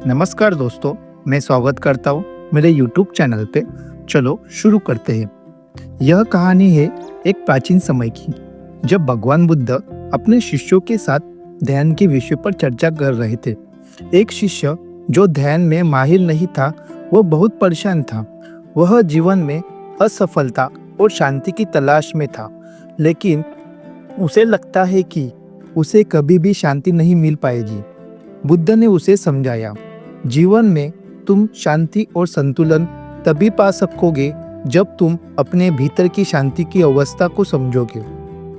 नमस्कार दोस्तों, मैं स्वागत करता हूँ मेरे YouTube चैनल पे। चलो शुरू करते हैं। यह कहानी है एक प्राचीन समय की, जब भगवान बुद्ध अपने शिष्यों के साथ ध्यान के विषय पर चर्चा कर रहे थे। एक शिष्य जो ध्यान में माहिर नहीं था, वो बहुत परेशान था। वह जीवन में असफलता और शांति की तलाश में था, लेकिन उसे लगता है कि उसे कभी भी शांति नहीं मिल पाएगी। बुद्ध ने उसे समझाया, जीवन में तुम शांति और संतुलन तभी पा सकोगे जब तुम अपने भीतर की शांति की अवस्था को समझोगे।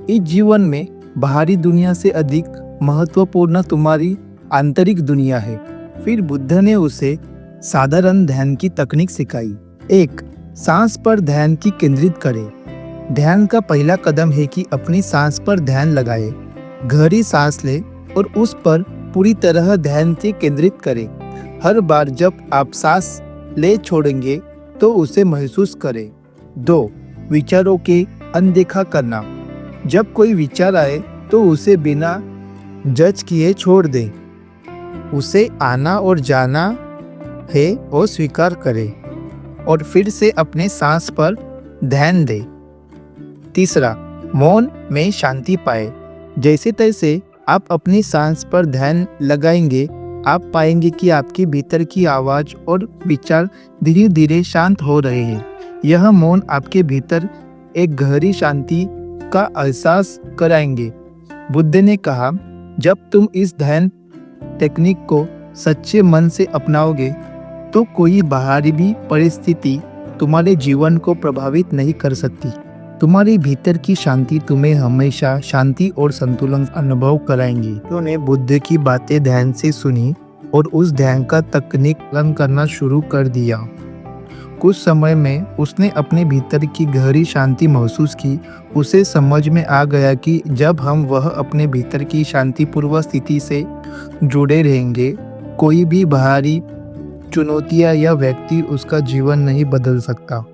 इस जीवन में बाहरी दुनिया से अधिक महत्वपूर्ण तुम्हारी आंतरिक दुनिया है। फिर बुद्ध ने उसे साधारण ध्यान की तकनीक सिखाई। एक, सांस पर ध्यान की केंद्रित करें। ध्यान का पहला कदम है कि अपनी सांस पर ध्यान लगाए। गहरी सांस ले और उस पर पूरी तरह ध्यान से केंद्रित करें। हर बार जब आप सांस ले छोड़ेंगे तो उसे महसूस करें। 2, विचारों के अनदेखा करना। जब कोई विचार आए तो उसे बिना जज किए छोड़ दें। उसे आना और जाना है और स्वीकार करें और फिर से अपने सांस पर ध्यान दें। तीसरा, मौन में शांति पाए। जैसे तैसे आप अपनी सांस पर ध्यान लगाएंगे, आप पाएंगे कि आपके भीतर की आवाज़ और विचार धीरे धीरे शांत हो रहे हैं। यह मौन आपके भीतर एक गहरी शांति का एहसास कराएंगे। बुद्ध ने कहा, जब तुम इस ध्यान टेक्निक को सच्चे मन से अपनाओगे तो कोई बाहरी भी परिस्थिति तुम्हारे जीवन को प्रभावित नहीं कर सकती। तुम्हारे भीतर की शांति तुम्हें हमेशा शांति और संतुलन अनुभव कराएंगी। उन्होंने बुद्ध की बातें ध्यान से सुनी और उस ध्यान का तकनीक पालन करना शुरू कर दिया। कुछ समय में उसने अपने भीतर की गहरी शांति महसूस की। उसे समझ में आ गया कि जब हम अपने भीतर की शांतिपूर्वक स्थिति से जुड़े रहेंगे, कोई भी बाहरी चुनौतियां या व्यक्ति उसका जीवन नहीं बदल सकता।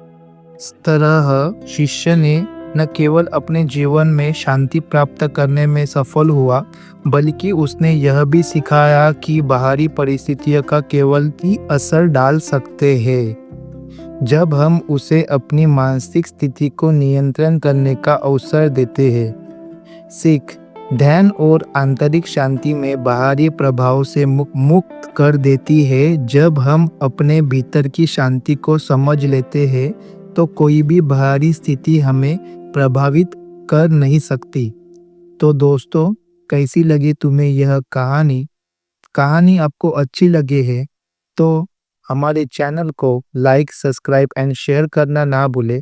इस तरह शिष्य ने न केवल अपने जीवन में शांति प्राप्त करने में सफल हुआ, बल्कि उसने यह भी सिखाया कि बाहरी परिस्थितियों का केवल ही असर डाल सकते हैं जब हम उसे अपनी मानसिक स्थिति को नियंत्रण करने का अवसर देते हैं। सीख, ध्यान और आंतरिक शांति में बाहरी प्रभाव से मुक्त कर देती है। जब हम अपने भीतर की शांति को समझ लेते हैं तो कोई भी बाहरी स्थिति हमें प्रभावित कर नहीं सकती। तो दोस्तों, कैसी लगी तुम्हें यह कहानी आपको अच्छी लगी है तो हमारे चैनल को लाइक, सब्सक्राइब एंड शेयर करना ना भूले।